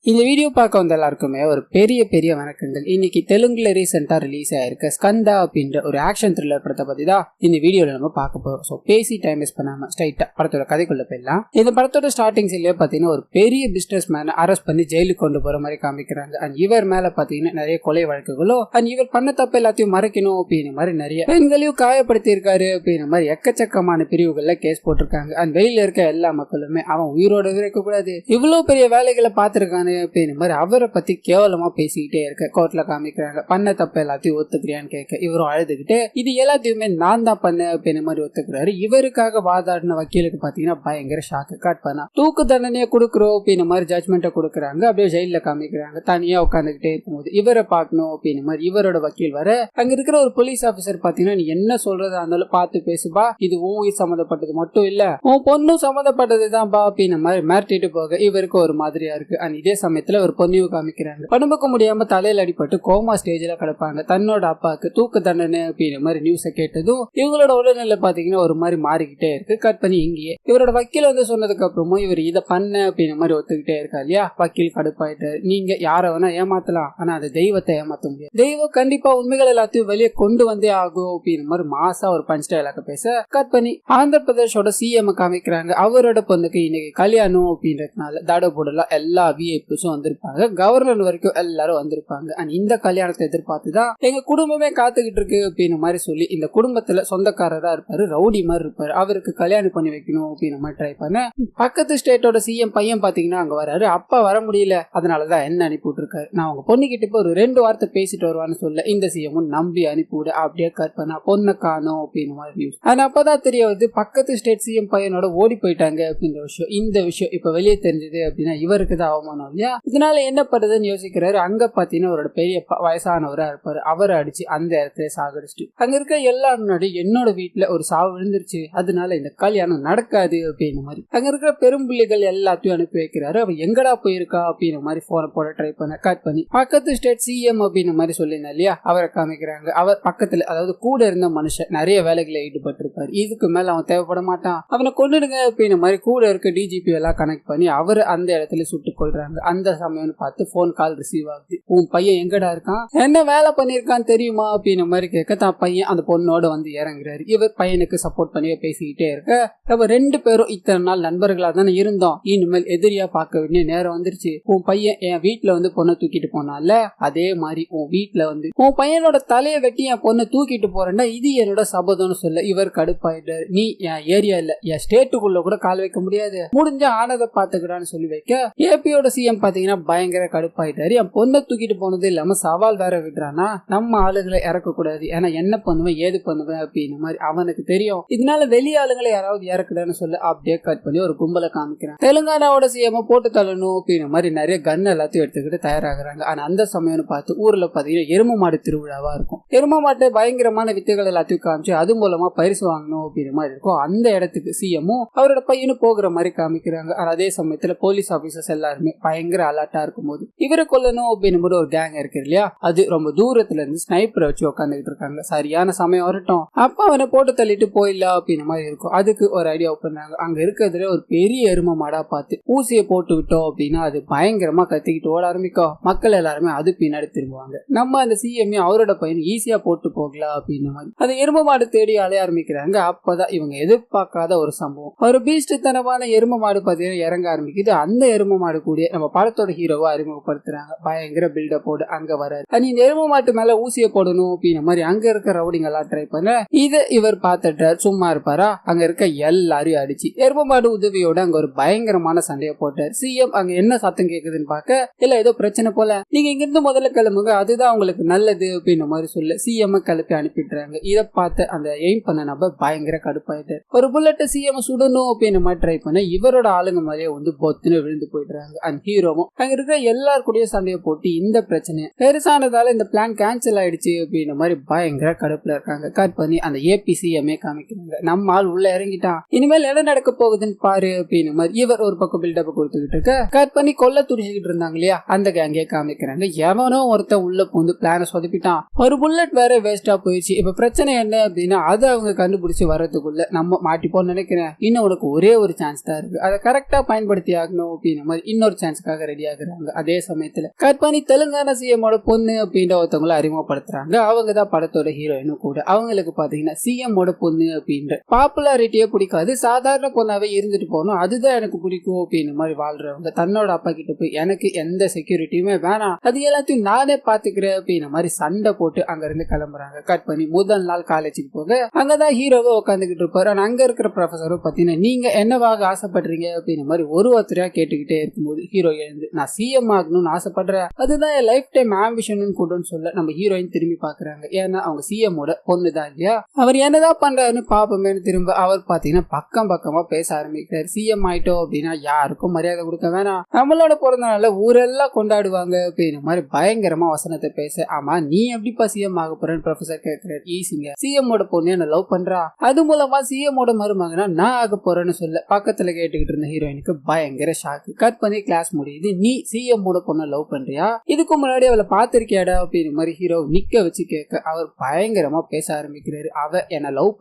இந்த வீடியோ பார்க்க வந்த எல்லாருக்குமே ஒரு பெரிய வணக்கங்கள். இன்னைக்கு தெலுங்குல ரீசெண்டா ரிலீஸ் ஆயிருக்க ஸ்கந்தா அப்படின்ற ஒரு ஆக்ஷன் த்ரில்லர் படத்தை பத்தி தான் இந்த வீடியோல நம்ம பார்க்க போறோம். ஸோ பேசி டைம் வேஸ்ட் பண்ணாம ஸ்ட்ரைட்டா படத்தோட கதைக்குள்ள போயிடலாம். இந்த படத்தோட ஸ்டார்டிங் சீன்லயே பாத்தீங்கன்னா ஒரு பெரிய பிசினஸ் மேனை அரெஸ்ட் பண்ணி ஜெயிலுக்கு கொண்டு போற மாதிரி காமிக்கிறாங்க. அண்ட் இவர் மேல பாத்தீங்கன்னா நிறைய கொலை வழக்குகளோ அண்ட் இவர் பண்ண தப்பு எல்லாத்தையும் மறைக்கணும் அப்படின்னு மாதிரி நிறைய பெண்களையும் காயப்படுத்தி இருக்காரு அப்படின்னு மாதிரி எக்கச்சக்கமான பிரிவுகள்ல கேஸ் போட்டிருக்காங்க. அண்ட் வெளியில இருக்க எல்லா மக்களுமே அவன் உயிரோட இருக்க கூடாது, இவ்வளவு பெரிய வேலைகளை பார்த்திருக்காங்க அப்படின்னு மாதிரி அவரை பத்தி கேவலமா பேசிக்கிட்டே இருக்க கோர்ட்ல காமிக்கிறாங்க. பண்ண தப்ப எல்லாத்தையும் ஒத்துக்கிறியான்னு கேட்க இவரும் அழுதுகிட்டு இது எல்லாத்தையுமே நான் தான் பண்ணேன் அப்படின்னு மாதிரி ஒத்துக்கிறாரு. இவருக்காக வாதாடின வக்கீலுக்கு பாத்தீங்கன்னா பயங்கர ஷாக்கு. கட் பண்ணா தூக்கு தண்டனையை கொடுக்குறோம் அப்படின்னு மாதிரி ஜட்மெண்ட்டை கொடுக்குறாங்க. அப்படியே ஜெயில காமிக்கிறாங்க. தனியா உட்காந்துக்கிட்டே இருக்கும்போது இவரை பார்க்கணும் அப்படின்னு மாதிரி இவரோட வக்கீல் வர அங்க இருக்கிற ஒரு போலீஸ் ஆபீசர் பாத்தீங்கன்னா நீ என்ன சொல்றதா இருந்தாலும் பார்த்து பேசுபா, இது உன் சம்மந்தப்பட்டது மட்டும் இல்ல உன் பொண்ணும் சம்மந்தப்பட்டதுதான் பா அப்படின்னு மாதிரி மிரட்டிட்டு போக இவருக்கு ஒரு மாதிரியா இருக்கு. அண்ட் இதே சமயத்துல ஒரு பொண்ணையும் காமிக்கிறாங்க. படும்புக்க முடியாம தலையில அடிபட்டு கோமா ஸ்டேஜ்ல கிடப்பாங்க. தன்னோட அப்பாவுக்கு தூக்கு தண்டனை அப்படின்ற மாதிரி நியூஸை கேட்டதும் இவங்களோட உடல்நிலை பாத்தீங்கன்னா ஒரு மாதிரி மாறிக்கிட்டே இருக்கு. கட் பண்ணி இங்கேயே இவரோட வக்கீல் வந்து சொன்னதுக்கு அப்புறமும் இவர் இதை பண்ண அப்படின்ற மாதிரி ஒத்துக்கிட்டே இருக்கா இல்லையா. வக்கீல் கடுப்பாயிட்டாரு. நீங்க யார வேணா ஏமாத்தலாம், ஆனா அந்த தெய்வத்தை ஏமாத்த முடியாது. தெய்வம் கண்டிப்பா உண்மைகள் எல்லாத்தையும் வெளியே கொண்டு வந்தே ஆகும் அப்படின்ற மாதிரி மாசா ஒரு பஞ்ச் டயலாக பேச கட் பண்ணி ஆந்திர பிரதேஷோட சிஎம் காமிக்கிறாங்க. அவரோட பொண்ணுக்கு இன்னைக்கு கல்யாணம் அப்படின்றதுனால தடபுடலாம் எல்லா விஐபிஸும் வந்திருப்பாங்க. கவர்னர் வரைக்கும் எல்லாரும் வந்திருப்பாங்க. அண்ட் இந்த கல்யாணத்தை எதிர்பார்த்துதான் எங்க குடும்பமே காத்துக்கிட்டு இருக்கு அப்படின்னு மாதிரி சொல்லி இந்த குடும்பத்துல சொந்தக்காரரா இருப்பாரு, ரவுடி மாதிரி இருப்பாரு, அவருக்கு கல்யாணம் பண்ணி வைக்கணும் அப்படின்னு மாதிரி ட்ரை பண்ண பக்கத்து ஸ்டேட்டோட சிஎம் பையன் பாத்தீங்கன்னா அங்க வராரு. அப்பா வர முடியல, அதனாலதான் என்ன அனுப்பிவிட்டு இருக்காரு. நான் அவங்க பொண்ணுகிட்ட போய் ஒரு 2 வார்த்தை பேசிட்டு வருவான்னு சொல்ல இந்த சிஎம் நம்பி அனுப்பிவிட அப்படியே கட் பண்ணா பொண்ணை காணும் அப்படின்னு மாதிரி நியூஸ். ஆனா அப்பதான் தெரிய வருது பக்கத்து ஸ்டேட் சிஎம் பையனோட ஓடி போயிட்டாங்க அப்படின்ற விஷயம். இந்த விஷயம் இப்ப வெளியே தெரிஞ்சது அப்படின்னா இவருக்கு தான் அவமானம் இல்லையா. இதனால என்ன பண்றதுன்னு யோசிக்கிறாரு. அங்க பாத்தீங்கன்னா அவரோட பெரிய வயசானவரா இருப்பாரு. அவரை அடிச்சு அந்த இடத்துல சாகடிச்சுட்டு அங்க இருக்க எல்லாரும் முன்னாடி என்னோட வீட்டுல ஒரு சாவு விழுந்துருச்சு, அதனால இந்த கல்யாணம் நடக்காது அப்படின்னு மாதிரி அங்க இருக்கிற பெரும்பிள்ளைகள் எல்லாத்தையும் அனுப்பி வைக்கிறாரு. அவ எங்கடா போயிருக்கா அப்படின்னு மாதிரி போனை போட ட்ரை பண்ண கட் பண்ணி பக்கத்து ஸ்டேட் சிஎம் அப்படின்னு மாதிரி சொல்லியிருந்தா இல்லையா அவரை காமிக்கிறாங்க. அவர் பக்கத்துல அதாவது கூட இருந்த மனுஷன் நிறைய வேலைகளை ஈடுபட்டு இருப்பாரு. இதுக்கு மேல அவன் தேவைப்பட மாட்டான், அவனை கொண்டுடுங்க அப்படின்னு மாதிரி கூட இருக்க டிஜிபி எல்லாம் கனெக்ட் பண்ணி அவர் அந்த இடத்துல சுட்டுக் கொள்றாங்க. அந்த சமயம் பார்த்து போன் கால் ரிசீவ் ஆகுது. உன் பையன் எங்கடா இருக்கான், என்ன வேலை பண்ணிருக்கான்னு தெரியுமா அப்படின்னு மாதிரி கேட்க தான் பையன் அந்த பொண்ணோட வந்து இறங்குறாரு. இவர் பையனுக்கு சப்போர்ட் பண்ணி பேசிக்கிட்டே இருக்க நம்ம 2 பேரும் இத்தனை நாள் நண்பர்களா தானே இருந்தோம், இனிமேல் எதிரியா பார்க்க வேண்டிய நேரம் வந்துருச்சு. உன் பையன் என் வீட்டுல வந்து பொண்ணை தூக்கிட்டு போனால அதே மாதிரி உன் வீட்டுல வந்து உன் பையனோட தலையை வெட்டி என் பொண்ணை தூக்கிட்டு போறேன்னா இது என்னோட சபதம்னு சொல்ல இவர் கடுப்பாயிட்டாரு. நீ என் ஏரியா இல்ல என் ஸ்டேட்டுக்குள்ள கூட கால் வைக்க முடியாது, முடிஞ்ச ஆனதை பாத்துக்கிறான்னு சொல்லி வைக்க ஏபியோட சிஎம் பாத்தீங்கன்னா பயங்கர கடுப்பாயிட்டாரு. என் பொண்ணை தூக்கிட்டு போனது இல்லாம சவால் வேற விடுறானா நம்ம ஆளுகளை இறக்க கூடாது, ஏன்னா என்ன பண்ணுவேன் ஏது பண்ணுவேன் அப்படின்னு மாதிரி அவனுக்கு தெரியும். இதனால வெளி ஆளுங்களை யாராவது இறக்குதான்னு சொல்ல அப்படியே கட் பண்ணி ஒரு கும்பலை காமிக்கிறான். தெலுங்கானாவோட சிஎம் போட்டு தள்ளணும் அப்படின்னு மாதிரி நிறைய கன் எல்லாத்தையும் எடுத்துக்கிட்டு தயாராகிறாங்க. ஆனா அந்த சமயம் பார்த்து ஊர்ல பாத்தீங்கன்னா எரும மாடு திருவிழாவா இருக்கும். எரும மாட்டை பயங்கரமான வித்தைகள் எல்லாத்தையும் காமிச்சு அது மூலமா பரிசு வாங்கணும் அப்படின்னு மாதிரி இருக்கும். அந்த இடத்துக்கு சிஎம்மும் அவரோட பையனும் போகிற மாதிரி காமிக்கிறாங்க. அதே சமயத்துல போலீஸ் ஆபீசர்ஸ் எல்லாருமே பயங்கர அலர்ட்டா இருக்கும்போது இவரை கொல்லணும் அப்படின்னு ஒரு கேங் இருக்கு இல்லையா, அது ரொம்ப தூரத்துல இருந்து ஸ்னைப்பரை வச்சு உட்காந்துக்கிட்டு இருக்காங்க. சரியான சமயம் வரட்டும் அப்ப அவனை போட்டு தள்ளிட்டு போயிடலாம் அப்படின்னு மாதிரி இருக்கும். அதுக்கு ஒரு ஐடியா பண்ணாங்க. அங்க இருக்கிறதுல ஒரு பெரிய எரும மாடா பார்த்து ஊசியை போட்டு விட்டோம் அப்படின்னா அது பயங்கரமா கத்திக்கிட்டு ஓட ஆரம்பிக்கும். மக்கள் எல்லாருமே அது பின்னாடி திரும்புவாங்க. நம்ம அந்த சிஎம் அவரோட பையன் ஈஸியா போட்டு போகலாம் அப்படின்னு மாதிரி அந்த எரும மாடு தேடி அலைய ஆரம்பிக்கிறாங்க. அப்பதான் இவங்க எதிர்பார்க்காத ஒரு சம்பவம், ஒரு பீஸ்ட் தனமான எரும மாடு பாத்தீங்கன்னா இறங்க ஆரம்பிக்குது. அந்த எரும மாடு கூட நம்ம படத்தோட ஹீரோவை அறிமுகப்படுத்துறாங்க. பயங்கர பில்டப் போடு அங்க வராது. இந்த எரும மாட்டு மேல ஊசிய போடணும் அப்படின்ற மாதிரி அங்க இருக்க ரவுடிங்க எல்லாம் ட்ரை பண்ண இதை இவர் பார்த்துட்டார். சும்மா இருப்பாரா, அங்க இருக்க எல்லாரையும் அடிச்சு எரும மாடு உதவியோட அங்க ஒரு பயங்கரமான சண்டையை போட்டார். சிஎம் அங்க என்ன சத்தம் கேக்குதுன்னு பார்க்க இல்ல ஏதோ பிரச்சனை போல, நீங்க இங்க இருந்து முதல்ல கிளம்புங்க, அதுதான் உங்களுக்கு நல்லது அப்படின்ற மாதிரி சொல்ல சிஎம் கிளப்பி அனுப்பிடுறாங்க. இதை பார்த்து அந்த எய்ம் பண்ண நபர் பயங்கர கடுப்பாயிட்டார். ஒரு புல்லட் சிஎம் சுடணும் அப்படின்ற மாதிரி ட்ரை பண்ண இவரோட ஆளுங்க மாதிரியே வந்து பொத்துன்னு விழுந்து போயிடுறாங்க. அந்த ஹீரோவும் அங்க இருக்கிற எல்லாரு கூடய சண்டையை போட்டு இந்த பிரச்சனை பெருசானதால இந்த பிளான் கேன்சல் ஆயிடுச்சு அப்படின்ற மாதிரி பயங்கர கடுப்புல இருக்காங்க. கட் பண்ணி அந்த ஏபிசிஎம்ஏ காமிக்கிறாங்க. நம்ம ஆள் உள்ள இறங்கிட்டான், இனிமேல் என்ன நடக்க போகுதுன்னு பாரு அப்படின்னு மாதிரி இவர் ஒரு பக்கம் பில்டப் கொடுத்துக்கிட்டு இருக்க கட் பண்ணி கொல்ல துடிச்சுக்கிட்டு இருந்தாங்க இல்லையா அந்த கேங்கே காமிக்கிறாங்க. எவனோ ஒருத்தன் உள்ள பூந்து பிளான சொதப்பிட்டான், ஒரு புல்லட் வேற வேஸ்டா போயிடுச்சு. இப்ப பிரச்சனை என்ன அப்படின்னா அதை அவங்க கண்டுபிடிச்சு வர்றதுக்குள்ள நம்ம மாட்டிப்போன்னு நினைக்கிறேன். இன்னும் உனக்கு ஒரே ஒரு சான்ஸ் தான் இருக்கு, அதை கரெக்டா பயன்படுத்தி ஆகணும் அப்படின்னு மாதிரி இன்னொரு சான்ஸ் பண்றதுக்காக ரெடி ஆகுறாங்க. அதே சமயத்துல கட் பண்ணி தெலுங்கானா சிஎம்மோட பொண்ணு அப்படின்ற ஒருத்தவங்களை அறிமுகப்படுத்துறாங்க. அவங்க தான் படத்தோட ஹீரோயினும் கூட. அவங்களுக்கு பாத்தீங்கன்னா சிஎம்மோட பொண்ணு அப்படின்ற பாப்புலாரிட்டியே பிடிக்காது, சாதாரண பொண்ணாவே இருந்துட்டு போகணும், அதுதான் எனக்கு பிடிக்கும் அப்படின்னு மாதிரி வாழ்றவங்க தன்னோட அப்பா கிட்ட போய் எனக்கு எந்த செக்யூரிட்டியுமே வேணாம், அது எல்லாத்தையும் நானே பாத்துக்கிறேன் அப்படின்ற மாதிரி சண்டை போட்டு அங்க இருந்து கிளம்புறாங்க. கட் பண்ணி முதல் நாள் காலேஜுக்கு போக அங்கதான் ஹீரோவை உட்காந்துக்கிட்டு இருப்பாரு. ஆனா அங்க இருக்கிற ப்ரொஃபஸரும் பாத்தீங்கன்னா நீங்க என்னவாக ஆசைப்படுறீங்க அப்படின்ற மாதிரி ஒருத்தரையா கேட்டுக்கிட்டே இருக்கும்போது ஹீரோ எழுந்து நான் சிஎம் ஆகணும்னு ஆசைப்படுறேன், அதுதான் என் லைஃப் டைம் ஆம்பிஷன் கூடன்னு சொல்ல நம்ம ஹீரோயின் திரும்பி பாக்குறாங்க. ஏன்னா அவங்க சிஎம்மோட பொண்ணு தான் இல்லையா. அவர் என்னதான் பண்றாருன்னு பாப்போமேனு திரும்ப அவர் பாத்தீங்கன்னா பக்கமா பேச ஆரம்பிக்கிறார். சிஎம் ஆயிட்டோம் அப்படின்னா யாருக்கும் மரியாதை கொடுக்க வேணாம், நம்மளோட பிறந்த நாள்ல ஊரெல்லாம் கொண்டாடுவாங்க அப்படின்னு மாதிரி பயங்கரமா வசனத்தை பேச. ஆமா நீ எப்படிப்பா சிஎம் ஆக போறேன்னு ப்ரொஃபசர் கேட்கிறார். ஈஸிங்க, சிஎம்மோட பொண்ணு என்ன லவ் பண்றா, அது மூலமா சிஎம்மோட மருமகனா நான் ஆக போறேன்னு சொல்ல பக்கத்துல கேட்டுக்கிட்டு இருந்த ஹீரோயினுக்கு பயங்கர ஷாக்கு. கட் பண்ணி கிளாஸ் முடியுது. நீ சிஎம்மோட பொண்ணை லவ் பண்றியா, இதுக்கு முன்னாடி அவளை பாத்திருக்கியாடா அப்படின்னு மாதிரி ஹீரோ நிக்க வச்சு கேட்க அவர் பயங்கரமா பேச ஆரம்பிக்கிறாரு. அவ என்ன லவ்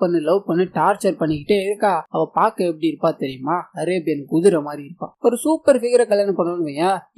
பண்ணு டார்ச்சர் பண்ணிக்கிட்டே இருக்கா, அவ பார்க்க எப்படி இருப்பா தெரியுமா, அரேபியன் குதிரை மாதிரி இருப்பா, ஒரு சூப்பர் ஃபிகரை கல்யாணம் பண்ணணும்,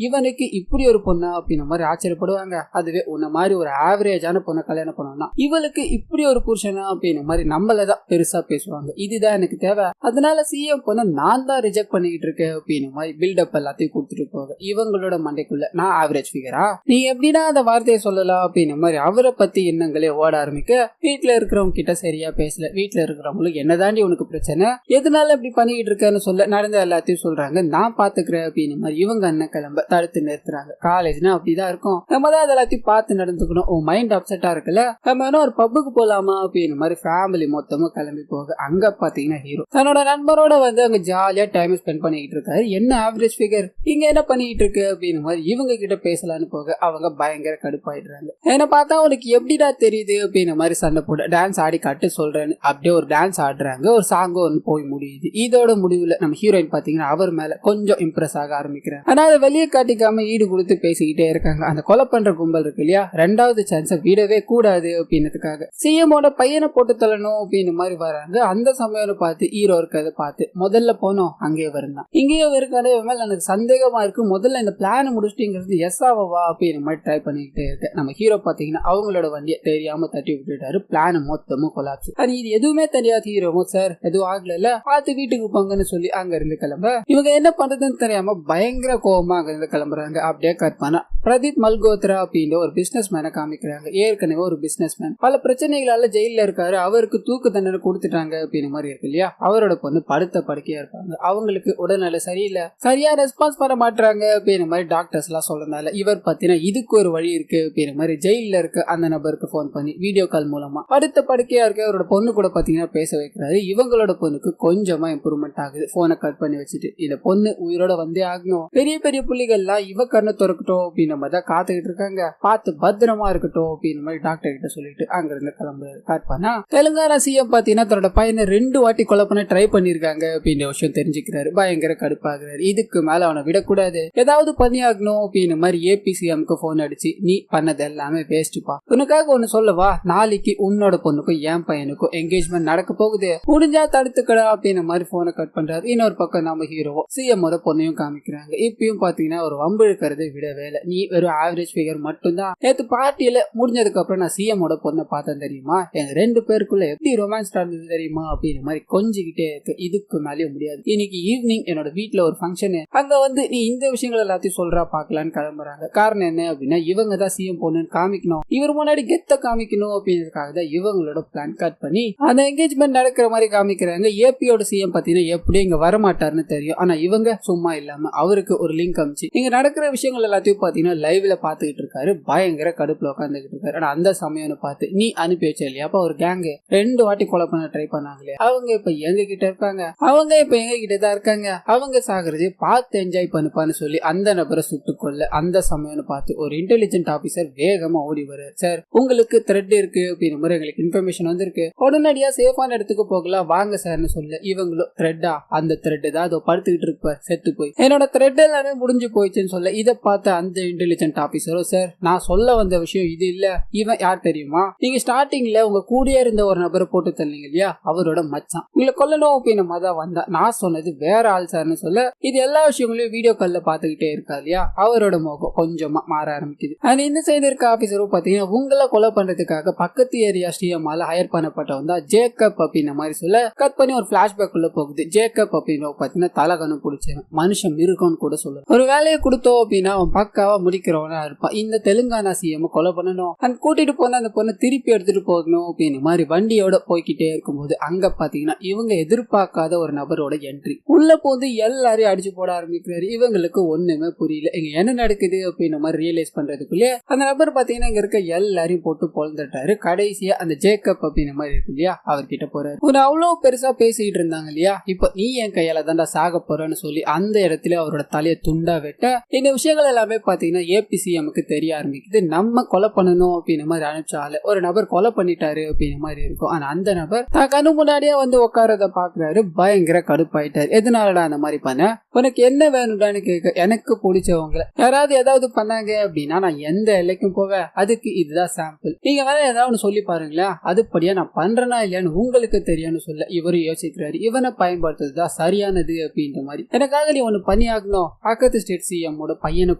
இவனுக்கு இப்படி ஒரு பொண்ணா அப்படின்னு மாதிரி ஆச்சரியப்படுவாங்க. அதுவே உன்ன மாதிரி ஒரு ஆவரேஜான பொண்ணை கல்யாணம் பண்ணணும்னா இவளுக்கு இப்படி ஒரு புருஷனா அப்படின்னு மாதிரி நம்மளதான் பெருசா பேசுவாங்க. இதுதான் எனக்கு தேவை, அதனால சிஎம் பொண்ணை நான் தான் ரிஜெக்ட் பண்ணிக்கிட்டு இருக்கேன் அப்படின்னு மாதிரி பில்டப் எல்லாத்தையும் கொடுத்துட்டு போக இவங்களோட மண்டைக்குள்ள நான் ஆவரேஜ் ஃபிகரா, நீ எப்படின்னா அந்த வார்த்தையை சொல்லலாம் அப்படின்னு மாதிரி அவரை பத்தி எண்ணங்களே ஓட ஆரம்பிக்க வீட்டுல இருக்கிறவங்க கிட்ட சரியா பேசல. வீட்டுல இருக்கிறவங்களுக்கு என்னதாண்டி உனக்கு பிரச்சனை, எதனால இப்படி பண்ணிக்கிட்டு இருக்கேன்னு சொல்ல நடந்த எல்லாத்தையும் சொல்றாங்க. நான் பாத்துக்கிறேன் அப்படின்னு மாதிரி இவங்க அண்ணன் கிளம்ப தடுத்து நிறுத்துறாங்க. காலேஜ்னா அப்படிதான் இருக்கும், நம்ம தான் அதெல்லாத்தையும் பார்த்து நடந்துக்கணும். உன் மைண்ட் அப்செட்டா இருக்குல்ல, நம்ம வேணா ஒரு பப்புக்கு போலாமா அப்படின்னு மாதிரி ஃபேமிலி மொத்தமும் கிளம்பி போக அங்க பாத்தீங்கன்னா ஹீரோ தன்னோட நண்பரோட வந்து அங்க ஜாலியா டைம் ஸ்பெண்ட் பண்ணிக்கிட்டு இருக்காரு. என்ன ஆவரேஜ் ஃபிகர் இங்க என்ன பண்ணிட்டு இருக்கு அப்படின்னு மாதிரி இவங்க கிட்ட பேசலான்னு போக அவங்க பயங்கர கடுப்பாயிடுறாங்க. என்ன பார்த்தா உனக்கு எப்படிடா தெரியுது அப்படின்னு மாதிரி சண்டை போட டான்ஸ் ஆடி காட்டு சொல்றேன்னு அப்படியே ஒரு டான்ஸ் ஆடுறாங்க. ஒரு சாங்கும் ஒன்று போய் முடியுது. இதோட முடிவுல நம்ம ஹீரோயின் பாத்தீங்கன்னா அவர் மேல கொஞ்சம் இம்ப்ரெஸ் ஆக ஆரம்பிக்கிறாங்க. ஆனா அதை வெளியே காட்டிக்காம ஈடு கொடுத்து பேசிக்கிட்டே இருக்காங்க. அந்த கொலை பண்ற கும்பல் இருக்கு இல்லையா, ரெண்டாவது சான்ஸை விடவே கூடாது அப்படின்னதுக்காக சிஎம்மோட பையனை போட்டு தள்ளணும் அப்படின்னு மாதிரி வராங்க. அந்த சமயம் பார்த்து ஹீரோ இருக்கிறத பார்த்து முதல்ல போனோம் அங்கேயே வருந்தான், இங்கேயே இருக்காதே மேல எனக்கு சந்தேகமா இருக்கு, முதல்ல இந்த பிளான் முடிச்சுட்டு எஸ் ஆவா அப்படின்னு மாதிரி ட்ரை பண்ணிக்கிட்டே இருக்கு. நம்ம ஹீரோ பாத்தீங்கன்னா அவங்களோட வண்டியை தெரியாம தட்டி விட்டுட்டாரு. பிளான் மொத்தமும் கொலாப்ஸ். அது இது எதுவுமே தெரியாது ஹீரோவும் சார் எதுவும் ஆகல பார்த்து வீட்டுக்கு போங்கன்னு சொல்லி அங்க இருந்து கிளம்ப இவங்க என்ன பண்றதுன்னு தெரியாம பயங்கர கோபமா அங்க இருந்து கிளம்புறாங்க. அப்படியே கட் பண்ணா பிரதீப் மல்கோத்ரா அப்படின்ற ஒரு பிசினஸ் மேனை காமிக்கிறாங்க. ஏற்கனவே ஒரு பிசினஸ் மேன் பல பிரச்சனைகளால ஜெயில இருக்காரு, அவருக்கு தூக்கு தண்டனை கொடுத்துட்டாங்க அப்படின்னு மாதிரி இருக்கு இல்லையா. அவரோட பொண்ணு படுத்த படுக்கையா இருப்பாங்க, அவங்களுக்கு உடல்நிலை சரியில்லை, சரியா ரெஸ்பான்ஸ் பண்ண மாட்டாங்க அப்படின்னு மாதிரி டாக்டர்ஸ் எல்லாம் சொல்றதுனால இவர் பாத்தீங்கன்னா இதுக்கு ஒரு வழி இருக்கு அப்படின்னு மாதிரி ஜெயில இருக்க அந்த நபருக்கு போன் பண்ணி வீடியோ கால் மூலமா படுத்த படுக்கையா இருக்க அவரோட பொண்ணு கூட பாத்தீங்கன்னா பேச வைக்கிறாரு. இவங்களோட பொண்ணுக்கு கொஞ்சமா இம்ப்ரூவ்மெண்ட் ஆகுது. போனை கட் பண்ணி வச்சுட்டு இந்த பொண்ணு உயிரோட வந்தே ஆகணும், பெரிய பெரிய புள்ளிகள்லாம் இவ கண்ணை திறக்கட்டும் அப்படின்னு நம்ம தான் காத்துக்கிட்டு இருக்காங்க, பார்த்து பத்திரமா இருக்கட்டும் அப்படின்னு மாதிரி டாக்டர் கிட்ட சொல்லிட்டு அங்க இருந்து கிளம்புறாரு. கட் பண்ணா தெலுங்கானா சிஎம் பாத்தீங்கன்னா தன்னோட பையனை 2 வாட்டி கொலை பண்ண ட்ரை பண்ணிருக்காங்க அப்படின்ற விஷயம் தெரிஞ்சுக்கிறாரு. பயங்கர கடுப்பாகிறாரு. இதுக்கு மேல அவனை விடக்கூடாது, ஏதாவது பண்ணியாகணும் அப்படின்னு மாதிரி ஏபிசிஎம்க்கு போன் அடிச்சு நீ பண்ணது எல்லாமே வேஸ்ட்பா, உனக்காக ஒண்ணு சொல்லவா, நாளைக்கு உன்னோட பொண்ணுக்கும் என் பையனுக்கும் என்கேஜ்மெண்ட் நடக்க போகுது, முடிஞ்சா தடுத்துக்கடா அப்படின்னு மாதிரி போனை கட் பண்றாரு. இன்னொரு பக்கம் நம்ம ஹீரோவோ சிஎம்மோட பொண்ணையும் காமிக்கிறாங்க. இப்பயும் பாத்தீங்கன்னா ஒரு வம்பு இழுக்கிறது விடவே இல்லை, நீ வெறும் ஆவரேஜ் ஃபிகர் மட்டும்தான், நேற்று பார்ட்டியில முடிஞ்சதுக்கு அப்புறம் நான் சிஎம்மோட பொண்ணை பார்த்தேன் தெரியுமா, எங்க 2 பேருக்குள்ள எப்படி ரொமான்ஸ் நடந்தது தெரியுமா அப்படின்னு மாதிரி கொஞ்சிக்கிட்டே இருக்கு. இதுக்கு மேலேயே முடியாது, இன்னைக்கு ஈவினிங் என்னோட வீட்டுல ஒரு ஃபங்க்ஷன், அங்க வந்து நீ இந்த விஷயங்கள் எல்லாத்தையும் சொல்றா பாக்கலான்னு கிளம்புறாங்க. காரணம் என்ன அப்படின்னா இவங்க தான் சிஎம் பொண்ணுன்னு காமிக்கணும், இவர் முன்னாடி கெத்த காமிக்கணும் அப்படின்றதுக்காக தான் இவங்களோட பிளான். கட் பண்ணி அந்த என்கேஜ்மெண்ட் நடக்கிற மாதிரி காமிக்கிறாங்க. ஏபியோட சிஎம் பாத்தீங்கன்னா எப்படி இங்க வரமாட்டாருன்னு தெரியும், ஆனா இவங்க சும்மா இல்லாம அவருக்கு ஒரு லிங்க் அமிச்சு இங்க நடக்கிற விஷயங்கள் எல்லாத்தையும் பாத்தீங்கன்னா லைவ்ல பாத்துக்கிட்டு இருக்காரு. பயங்கர கடுப்புல உட்காந்துக்கிட்டு இருக்காரு. ஆனா அந்த சமயம் பார்த்து நீ அனுப்பி வச்ச இல்லையா அப்ப ஒரு கேங் 2 வாட்டி கொலை பண்ண ட்ரை பண்ணாங்களே, அவங்க இப்ப எங்க கிட்ட இருக்காங்க, அவங்க இப்ப எங்க கிட்ட தான் இருக்காங்க, அவங்க சாகுறதே பார்த்து என்ஜாய் பண்ணுப்பான்னு சொல்லி அந்த நபரை சுட்டுக்கொள்ள அந்த சமயம் பார்த்து ஒரு இன்டெலிஜென்ட் ஆபீசர் வேகமா ஓடி வர, சார் உங்களுக்கு த்ரெட் இருக்கு அப்படின்னு மாதிரி எங்களுக்கு இன்ஃபர்மேஷன் வந்திருக்கு, உடனடியா சேஃபான இடத்துக்கு போகலாம் வாங்க சார்னு சொல்ல இவங்களும் த்ரெட்டா, அந்த த்ரெட் தான் அதோ படுத்துக்கிட்டு இருப்பார் செத்து போய், என்னோட த்ரெட் எல்லாமே முடிஞ்சு போயிடுச்சுன்னு சொல்ல இதை பார்த்த அந்த இன்டெலிஜென்ட் ஆபீசரும், சார் நான் சொல்ல வந்த விஷயம் இது இல்ல, இவன் யார் தெரியுமா, நீங்க ஸ்டார்டிங்ல உங்க கூடயே இருந்த ஒரு நபரை போட்டு தள்ளீங்க இல்லையா அவரோட மச்சான், உங்களை கொல்லணும் அப்படின்னு மதா வந்தா, நான் சொன்னது வேற ஆள் சார்னு சொல்ல இது எல்லா விஷயங்களையும் வீடியோ கால்ல பாத்துக்கிட்டே இருக்கா இல்லையா, அவரோட முகம் கொஞ்சமா மாற ஆரம்பிக்குது. அண்ட் இந்த சைடு இருக்க ஆபீசரும் பாத்தீங்கன்னா உங்களை கொலை பண்றதுக்காக பக்கத்து ஏரியா ஸ்ரீமால ஹையர் பண்ணப்பட்டவன் தான் ஜேக்கப் அப்படின்ற மாதிரி சொல்ல கட் பண்ணி ஒரு பிளாஷ்பேக் உள்ள போகுது. ஜேக்கப் அப்படின்ற பாத்தீங்கன்னா தலகணம் பிடிச்சவன், மனுஷன் இருக்கும்னு கூட சொல்லுவான். ஒரு வேலையை கொடுத்தோம் அப்படின்னா அவன் பக்காவா முடிக்கிறவனா இருப்பான். இந்த தெலுங்கானா சிஎம் கொலை பண்ணணும் அண்ட் கூட்டிட்டு போன அந்த பொண்ணை திருப்பி எடுத்துட்டு போகணும் அப்படின்னு மாதிரி வண்டியோட போய்கிட்டே இருக்கும்போது அங்க பாத்தீங்கன்னா இவங்க எதிர்பார்க்காத ஒரு நபரோட என்ட்ரி. உள்ள போது எல்லாரையும் அடிச்சு போட ஆரம்பிக்கிறாரு. இவங்களுக்கு ஒண்ணுமே புரியல, இங்க என்ன நடக்குது அப்படின்ற மாதிரி ரியலைஸ் பண்றதுக்குள்ளே அந்த நபர் பாத்தீங்கன்னா இங்க இருக்க எல்லாரையும் போட்டு பொழுந்துட்டாரு. கடைசியா அந்த ஜேக்கப் அப்படின்ற மாதிரி இருக்கு இல்லையா, அவர்கிட்ட போறாரு. ஒரு அவ்வளவு பெருசா பேசிட்டு இருந்தாங்க இல்லையா, இப்ப நீ என் கையால தாண்டா சாக போறன்னு சொல்லி அந்த இடத்துல அவரோட தலையை துண்டா வெட்ட இந்த விஷயங்கள் எல்லாமே பாத்தீங்கன்னா ஏபிசிஎம்க்கு தெரிய ஆரம்பிக்குது. நம்ம கொலை பண்ணணும் அப்படின்ற மாதிரி அனுப்பிச்சால ஒரு நபர் கொலை பண்ணிட்டாரு அப்படின்ற மாதிரி இருக்கும். ஆனா அந்த நபர் தான் கண்ணு முன்னாடியே வந்து உட்காரத பாக்குறாரு. பயங்கர கடுப்பாயிட்டாரு. எதனாலடா அந்த மாதிரி பண்ண, உனக்கு என்ன வேணும்டான்னு கேட்க, எனக்கு பிடிச்சவங்களை யாராவது ஏதாவது பண்ணாங்க அப்படின்னா நான் எந்த எல்லைக்கும் போவேன், அதுக்கு இதுதான் சாம்பிள், நீங்க வேற ஏதாவது சொல்லி பாருங்களேன், அதுபடியா நான் பண்றேனா இல்லையான்னு உங்களுக்கு தெரியும்னு சொல்ல இவரு யோசிக்கிறாரு. இவனை பயன்படுத்துறதுதான் சரியானது அப்படின்ற மாதிரி. எனக்காக நீ ஒண்ணு பண்ணி ஆகணும், பக்கத்து ஸ்டேட் சிஎம்மோட பையனை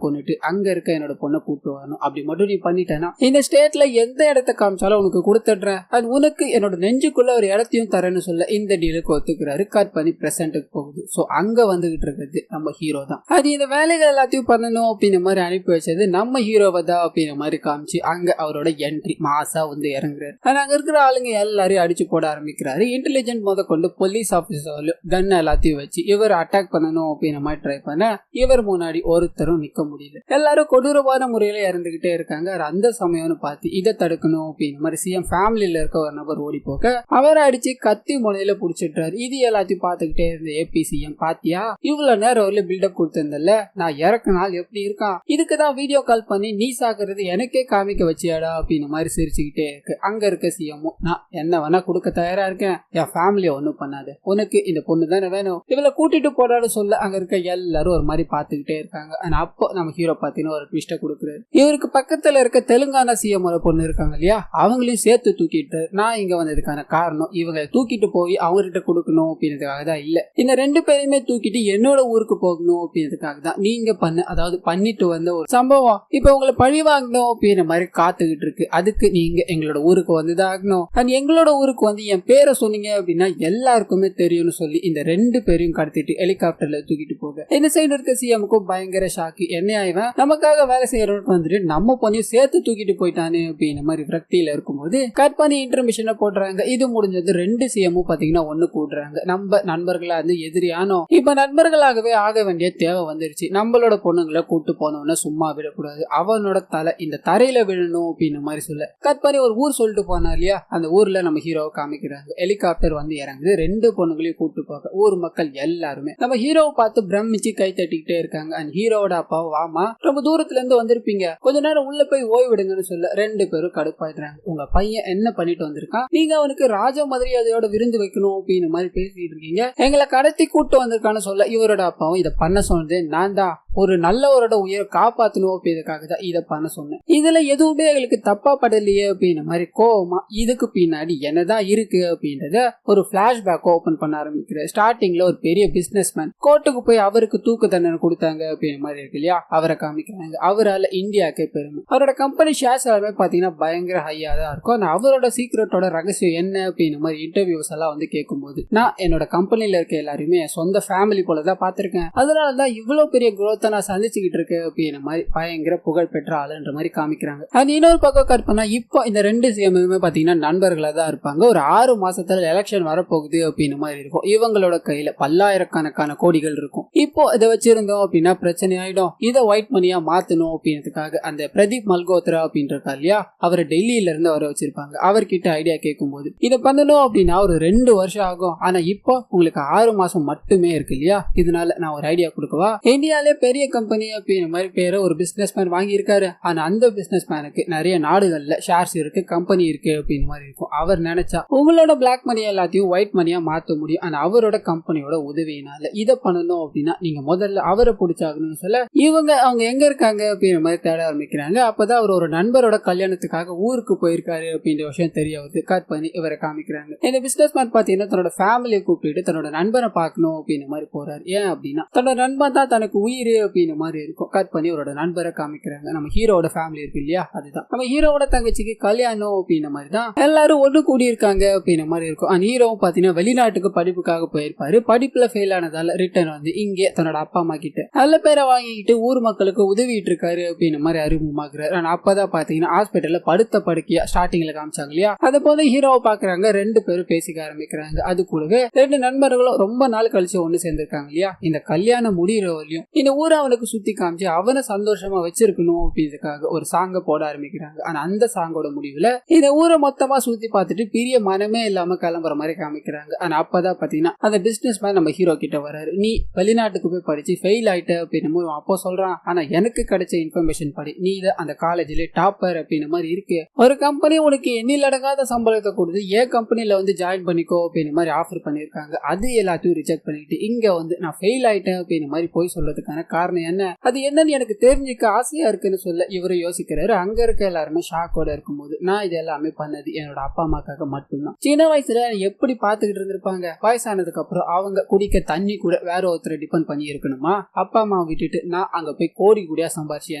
கொண்டுட்டு அங்க இருக்க என்னோட பொண்ணை கூப்பிட்டு வரணும், அப்படி மட்டும் நீ பண்ணிட்டேன்னா இந்த ஸ்டேட்ல எந்த இடத்தை காமிச்சாலும் உனக்கு கொடுத்துடுறேன், அது உனக்கு என்னோட நெஞ்சுக்குள்ள ஒரு இடத்தையும் தரேன்னு சொல்ல இந்த டீலுக்கு ஒத்துக்கிறாரு. கட் பண்ணி பிரசன்ட்டுக்கு போகுது. சோ அங்க வந்துகிட்டு இருக்கிறது நம்ம ஹீரோ தான். அது இந்த வேலைகள் எல்லாத்தையும் பண்ணணும் அப்படின்ற மாதிரி அனுப்பி வச்சது நம்ம ஹீரோவை தான் அப்படின்ற மாதிரி காமிச்சு அங்க அவரோட என்ட்ரி மாசா வந்து இறங்குறாரு. அங்க இருக்கிற ஆளுங்க எல்லாரையும் அடிச்சு போட ஆரம்பிக்கிறாரு. இன்டெலிஜென்ட் முத கொண்டு போலீஸ் ஆபீசர் கன் எல்லாத்தையும் வச்சு இவர் அட்டாக் பண்ணணும் அப்படின்ற மாதிரி ட்ரை பண்ண இவர் முன்னாடி ஒருத்தரும் நிக்க முடியல. எல்லாரும் கொடூரமான முறையில இறந்துகிட்டே இருக்காங்க. அந்த சமயம்னு பார்த்து இதை தடுக்கணும் அப்படின்ற மாதிரி சிஎம் ஃபேமிலியில இருக்க ஒரு நபர் ஓடி போக அவரை அடிச்சு கத்தி முனையில புடிச்சிட்டாரு. இது எல்லாத்தையும் பார்த்துக்கிட்டே இருந்த ஏபிசிஎம், பாத்தியா இவ்வளவு நேரம் வரல பில்டப் கொடுத்திருந்தல, நான் இறக்க நாள் எப்படி இருக்கான், இதுக்குதான் வீடியோ கால் பண்ணி நீ சாக்குறது எனக்கே காமிக்க வச்சியாடா அப்படின்னு மாதிரி சிரிச்சுக்கிட்டே இருக்கு. அங்க இருக்க சிஎம்மும், நான் என்ன வேணா கொடுக்க தயாரா இருக்கேன், என் ஃபேமிலிய ஒண்ணும் பண்ணாது, உனக்கு இந்த பொண்ணு தானே வேணும், இவளை கூட்டிட்டு போடான்னு சொல்ல அங்க இருக்க எல்லாரும் ஒரு மாதிரி பாத்துக்கிட்டே இருக்காங்க. ஆனா அப்போ நம்ம ஹீரோ பாத்தீங்கன்னா ஒரு ட்விஸ்ட கொடுக்குறாரு. இவருக்கு பக்கத்துல இருக்க தெலுங்கானா சிஎம் பொண்ணு இருக்காங்க இல்லையா, அவங்களையும் சேர்த்து தூக்கிட்டு நான் இங்க வந்ததுக்கான காரணம் இவங்க தூக்கிட்டு போய் அவங்ககிட்ட கொடுக்கணும் அப்படின்றதுக்காக தான் இல்ல, இந்த ரெண்டு பேரையுமே தூக்கிட்டு என்னோட ஊருக்கு போகணும் அப்படின்றதுக்காக தான் நீங்க அதாவது பண்ணிட்டு வந்த ஒரு சம்பவம் இப்ப உங்களை பழி வாங்கணும் அப்படின்ற மாதிரி காத்துக்கிட்டு இருக்கு. அதுக்கு நீங்க எங்களோட ஊருக்கு வந்துதான் ஆகணும். அண்ட் எங்களோட ஊருக்கு வந்து என் பேரை சொன்னீங்க அப்படின்னா எல்லாருக்குமே தெரியும்னு சொல்லி இந்த ரெண்டு பேரையும் கடத்திட்டு ஹெலிகாப்டர்ல தூக்கிட்டு போக இந்த சைடு இருக்க சிஎம்க்கும் பயங்கர ஷாக்கு. என்ன ஆயிவன் நமக்காக வேலை செய்யறவனுக்கு வந்துட்டு நம்ம பொண்ணையும் சேர்த்து தூக்கிட்டு போயிட்டானு அப்படின்ற மாதிரி விரக்தியில இருக்கும்போது கட் பண்ணி இன்டர்மிஷனை போடுறாங்க. இது முடிஞ்சது ரெண்டு சிஎம்மும் பாத்தீங்கன்னா ஒண்ணு கூடுறாங்க. நம்ம நண்பர்களா இருந்து எதிரியானோ இப்ப நண்பர்களாகவே ஆக வேண்டிய தேவை வந்துருச்சு. நம்மளோட பொண்ணுங்களை கூட்டு போனோம்னா சும்மா விடக்கூடாது, அவனோட தலை இந்த தரையில விழணும் அப்படின்னு மாதிரி சொல்ல கட் பண்ணி ஒரு ஊர் சொல்லிட்டு போனா இல்லையா, அந்த ஊர்ல நம்ம ஹீரோவை காமிக்கிறாங்க. ஹெலிகாப்டர் வந்து இறங்குது. ரெண்டு பொண்ணுகளையும் கூட்டு போக ஊர் மக்கள் எல்லாருமே நம்ம ஹீரோவை பார்த்து பிரமிச்சு கை தட்டிக்கிட்டே இருக்காங்க. அண்ட் ஹீரோவோட அப்பாவை, வாமா ரொம்ப தூரத்துல இருந்து வந்திருப்பீங்க, கொஞ்ச நேரம் உள்ள போய் ஓய்விடுங்கன்னு சொல்ல ரெண்டு பேரும் கடுப்பாயிடுறாங்க. உங்க பையன் என்ன பண்ணிட்டு வந்திருக்கான், நீங்க அவனுக்கு ராஜ மரியாதையோட விருந்து வைக்கணும் அப்படின்னு மாதிரி பேசிட்டு இருக்கீங்க, எங்களை கடத்தி கூட்டு வந்திருக்கான்னு சொல்ல இவரோட அப்பாவும் இதை பண்ண சொன்னது நான் தான், ஒரு நல்லவரோட உயிரை காப்பாத்தணும் அப்படின்றதுக்காக தான் இதை பண்ண சொன்னேன், இதுல எதுவுமே எங்களுக்கு தப்பா படலையே அப்படின்ற மாதிரி கோவமா இதுக்கு பின்னாடி என்னதான் இருக்கு அப்படின்றத ஒரு பிளாஷ்பேக் ஓபன் பண்ண ஆரம்பிக்கிற. ஸ்டார்டிங்ல ஒரு பெரிய பிசினஸ் மேன் கோர்ட்டுக்கு போய் அவருக்கு தூக்கு தண்டனை கொடுத்தாங்க அப்படின்ற மாதிரி இருக்கு இல்லையா, அவரை காமிக்கிறாங்க. அவரால் இந்தியாவுக்கே பெருமை. அவரோட கம்பெனி ஷேர்ஸ் எல்லாமே பாத்தீங்கன்னா பயங்கர ஹையா தான் இருக்கும். ஆனா அவரோட சீக்ரெட்டோட ரகசியம் என்ன அப்படின்ற மாதிரி இன்டர்வியூஸ் எல்லாம் வந்து கேட்கும்போது நான் என்னோட கம்பெனில இருக்க எல்லாருமே சொந்த ஃபேமிலி போலதான் பாத்திருக்கேன், அதனாலதான் இவ்வளவு பெரிய growth நான் சந்திச்சுக்கிட்டு இருக்கேன் அப்படின்ற மாதிரி பயங்கர புகழ் பெற்ற ஆளுன்ற மாதிரி காமிக்கிறாங்க. அது இன்னொரு பக்கம் கட் பண்ணா இப்போ இந்த ரெண்டு சிஎம்மே பாத்தீங்கன்னா நண்பர்களா தான் இருப்பாங்க. ஒரு 6 மாசத்துல எலெக்ஷன் வரப்போகுது அப்படின்னு மாதிரி இருக்கும். இவங்களோட கையில பல்லாயிரக்கணக்கான கோடிகள் இருக்கும். இப்போ இதை வச்சிருந்தோம் அப்படின்னா பிரச்சனை ஆயிடும், இதை ஒயிட் மணியா மாத்தணும் அப்படின்றதுக்காக அந்த பிரதீப் மல்கோத்ரா அப்படின்றா இல்லையா, அவரை டெல்லியில இருந்து வர வச்சிருப்பாங்க. அவர்கிட்ட ஐடியா கேட்கும் போது இதை பண்ணணும் அப்படின்னா ஒரு 2 வருஷம் ஆகும், ஆனா இப்போ உங்களுக்கு 6 மாசம் மட்டுமே இருக்கு இல்லையா, இதனால நான் ஒரு ஐடியா கொடுக்கவா, இந்தியாலே பெரிய கம்பெனி அப்படின்ற மாதிரி பேரை ஒரு பிசினஸ் மேன் வாங்கி இருக்காரு. ஆனா அந்த பிசினஸ் மேனுக்கு நிறைய நாடுகள்ல ஷேர்ஸ் இருக்கு, கம்பெனி இருக்கு அப்படின்னு மாதிரி இருக்கும். அவர் நினைச்சா உங்களோட பிளாக் மணி எல்லாத்தையும் ஒயிட் மணியா மாத்த முடியும். ஆனா அவரோட கம்பெனியோட உதவியினால இதை பண்ணணும் அப்படின்னு அப்படின்னா நீங்க முதல்ல அவரை பிடிச்சாகணும்னு சொல்ல அவங்க எங்க இருக்காங்க அப்படின்ற மாதிரி தேட ஆரம்பிக்கிறாங்க. அப்பதான் அவர் ஒரு நண்பரோட கல்யாணத்துக்காக ஊருக்கு போயிருக்காரு அப்படின்ற விஷயம் தெரிய வருது. கட் பண்ணி இவரை காமிக்கிறாங்க. இந்த பிசினஸ் மேன் பாத்தீங்கன்னா தன்னோட ஃபேமிலியை கூப்பிட்டு தன்னோட நண்பனை பார்க்கணும் அப்படின்ற மாதிரி போறாரு. ஏன் அப்படின்னா தன்னோட நண்பன் தான் தனக்கு உயிர் அப்படின்ற மாதிரி இருக்கும். கட் பண்ணி அவரோட நண்பரை காமிக்கிறாங்க. நம்ம ஹீரோட ஃபேமிலி இருக்கு இல்லையா, அதுதான் நம்ம ஹீரோட தங்கச்சிக்கு கல்யாணம் அப்படின்ற மாதிரி தான் எல்லாரும் ஒன்று கூடி இருக்காங்க அப்படின்ற மாதிரி இருக்கும். அந்த ஹீரோவும் பாத்தீங்கன்னா வெளிநாட்டுக்கு படிப்புக்காக போயிருப்பாரு. படிப்புல ஃபெயில் ஆனதால ரிட்டர்ன் வந்து இங்கே தன்னோட அப்பா அம்மா கிட்ட நல்ல பேரை வாங்கிக்கிட்டு ஊர் மக்களுக்கு உதவிட்டு இருக்காரு அப்படின்ற மாதிரி அறிமுகமாக்குறாரு. ஆனா அப்பதான் பாத்தீங்கன்னா ஹாஸ்பிட்டல்ல படுத்த படுக்கையா ஸ்டார்டிங்ல காமிச்சாங்க இல்லையா, அதை போல ஹீரோவை பாக்குறாங்க. ரெண்டு பேரும் பேசிக்க ஆரம்பிக்கிறாங்க. அது கூடவே ரெண்டு நண்பர்களும் ரொம்ப நாள் கழிச்சு ஒண்ணு சேர்ந்திருக்காங்க இல்லையா. இந்த கல்யாணம் முடிகிற வரையும் இந்த ஊரை அவனுக்கு சுத்தி காமிச்சு அவனை சந்தோஷமா வச்சிருக்கணும் அப்படின்றதுக்காக ஒரு சாங்க போட ஆரம்பிக்கிறாங்க. ஆனா அந்த சாங்கோட முடிவுல இந்த ஊரை மொத்தமா சுத்தி பார்த்துட்டு பெரிய மனமே இல்லாம கிளம்புற மாதிரி காமிக்கிறாங்க. ஆனா அப்பதான் பாத்தீங்கன்னா அந்த பிசினஸ் மேன் நம்ம ஹீரோ கிட்ட வராரு. நீ வெளிநாட்டுக்கு போய் படிச்சு ஃபெயில் ஆயிட்ட அப்படின்னு அப்போ சொல்றான். ஆனா எனக்கு கிடைச்ச இன்ஃபர்மேஷன் படி நீ அந்த காலேஜ்ல டாப்பர் அப்படின்ற மாதிரி இருக்கு. ஒரு கம்பெனி உனக்கு எண்ணில் அடங்காத சம்பளத்தை கொடுத்து ஏன் கம்பெனில வந்து ஜாயின் பண்ணிக்கோ அப்படின்ற மாதிரி ஆஃபர் பண்ணிருக்காங்க. அது எல்லாத்தையும் ரிஜெக்ட் பண்ணிட்டு இங்க வந்து நான் ஃபெயில் ஆயிட்டேன் அப்படின்ற மாதிரி போய் சொல்றதுக்கான காரணம் என்ன, அது என்னன்னு எனக்கு தெரிஞ்சுக்க ஆசையா இருக்குன்னு சொல்ல இவரு யோசிக்கிறாரு. அங்க இருக்க எல்லாருமே ஷாக்கோட இருக்கும்போது நான் இது எல்லாமே பண்ணது என்னோட அப்பா அம்மாக்காக மட்டும்தான். சின்ன வயசுல எப்படி பாத்துக்கிட்டு இருந்திருப்பாங்க, வயசானதுக்கு அப்புறம் அவங்க குடிக்க தண்ணி கூட வேற ஒருத்தரை டிபெண்ட் பண்ணி இருக்கணுமா, அப்பா அம்மா விட்டுட்டு நான் அங்க போய் கோடி கூடியா சம்பாரிச்சு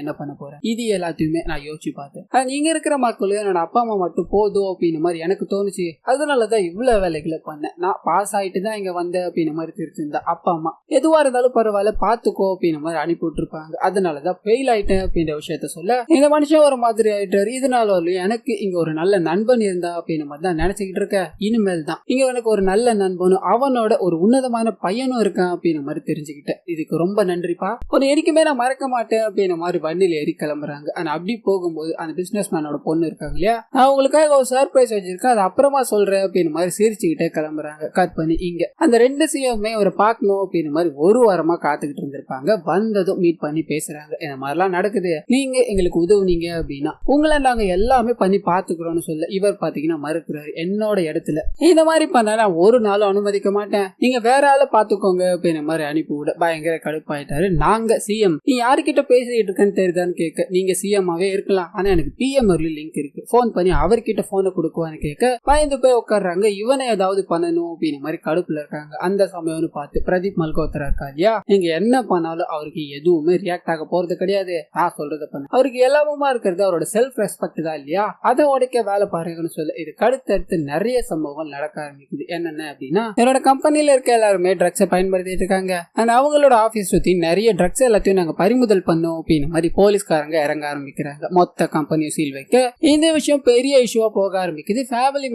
என்ன பண்ண போறேன், இது எல்லாத்தையுமே நான் யோசிச்சு பார்த்தேன். நீங்க இருக்கிற மக்களும் என்னோட அப்பா அம்மா மட்டும் போதும் அப்படின்னு மாதிரி எனக்கு தோணுச்சு. அதனாலதான் இவ்வளவு வேலைகளை பண்ணேன். நான் பாஸ் ஆயிட்டு தான் இங்க வந்தேன் அப்படின்னு மாதிரி தெரிஞ்சிருந்தா அப்பா அம்மா எதுவா இருந்தாலும் பரவாயில்ல பாத்துக்கோ அப்படின்னு மாதிரி அனுப்பி விட்டுருப்பாங்க. அதனாலதான் ஃபெயில் ஆயிட்டேன் அப்படின்ற விஷயத்த சொல்ல இந்த மனுஷன் ஒரு மாதிரி ஆயிட்டாரு. இதனால எனக்கு இங்க ஒரு நல்ல நண்பன் இருந்தா அப்படின்னு மாதிரி தான் நினைச்சுக்கிட்டு இருக்க. இனிமேல் தான் இங்க எனக்கு ஒரு நல்ல நண்பனும் அவனோட ஒரு உன்னதமான பையனும் இருக்கான் அப்படின்னு மாதிரி தெரிஞ்சுக்கிட்டேன். இதுக்கு ரொம்ப நன்றிப்பா, ஒரு எரிக்குமே நான் மறக்க மாட்டேன் அப்படின்னு மாதிரி வண்டியில ஏறி கிளம்புறாங்க. ஆனா அப்படி போகும்போது அந்த பிசினஸ் மேனோட பொண்ணு இருக்காங்க இல்லையா, நான் உங்களுக்காக ஒரு சர்ப்ரைஸ் வச்சிருக்கேன், அது அப்புறமா சொல்றேன் அப்படின்னு மாதிரி சிரிச்சுக்கிட்டே கிளம்புறாங்க. கட் பண்ணி இங்க அந்த ரெண்டு சிஎம்மே ஒரு பார்க்கணும் அப்படின்னு மாதிரி ஒரு வாரமா காத்துக்கிட்டு இருந்திருப்பாங்க. வந்ததும் மீட் பண்ணி பேசுறாங்க. இந்த மாதிரிலாம் நடக்குது, நீங்க எங்களுக்கு உதவுனீங்க அப்படின்னா உங்களை நாங்க எல்லாமே பண்ணி பாத்துக்கிறோம்னு சொல்ல இவர் பாத்தீங்கன்னா மறுக்கிறாரு. என்னோட இடத்துல இந்த மாதிரி பண்ணா நான் ஒரு நாளும் அனுமதிக்க மாட்டேன், நீங்க வேற ஆளை பாத்துக்கோங்க அப்படின்னு மாதிரி அனுப்பி விட பயங்கர கடுப்பாயிட்டாரு. நாங்க சிஎம், நீ யாருக்கிட்ட பேசிட்டு இருக்கன்னு தெரியுதான்னு கேட்க, நீங்க சிஎம்மாவே இருக்கலாம் ஆனா எனக்கு பிஎம் லிங்க் இருக்கு, போன் பண்ணி அவர்கிட்ட போனை கொடுக்குவான்னு கேட்க பயந்து போய் உட்காடுறாங்க. இவனை ஏதாவது பண்ணணும் அப்படின்னு மாதிரி கடுப்புல இருக்காங்க. அந்த சமயம்னு பார்த்து பிரதீப் மல்கோத்ரா இருக்கா இல்லையா, நீங்க என்ன பண்ணாலும் அவருக்கு எதுவுமே ரியாக்ட் ஆக போறது கிடையாது, நான் சொல்றத பண்ண அவருக்கு எல்லாமுமா இருக்கிறது அவரோட செல்ஃப் ரெஸ்பெக்ட் தான் இல்லையா, அதை உடைக்க வேலை பாருங்கன்னு சொல்ல இது அடுத்தடுத்து நிறைய சம்பவங்கள் நடக்க ஆரம்பிக்குது. என்னென்ன அப்படின்னா என்னோட கம்பெனில இருக்க எல்லாருமே ட்ரக்ஸை பயன்படுத்திட்டு இருக்காங்க. அண்ட் அவங்களோட ஆபீஸ் சுத்தி நிறைய ட்ரக்ஸ் எல்லாத்தையும் நாங்க பறிமுதல் பண்ணோம் அப்படின்னு மாதிரி போலீஸ்காரங்க இறங்க ஆரம்பிக்கிறாங்க. மொத்த கம்பெனியும் சீல் வைக்க இந்த விஷயம் பெரிய இஷ்யூவா போக ஆரம்பிக்குது. ஃபேமிலி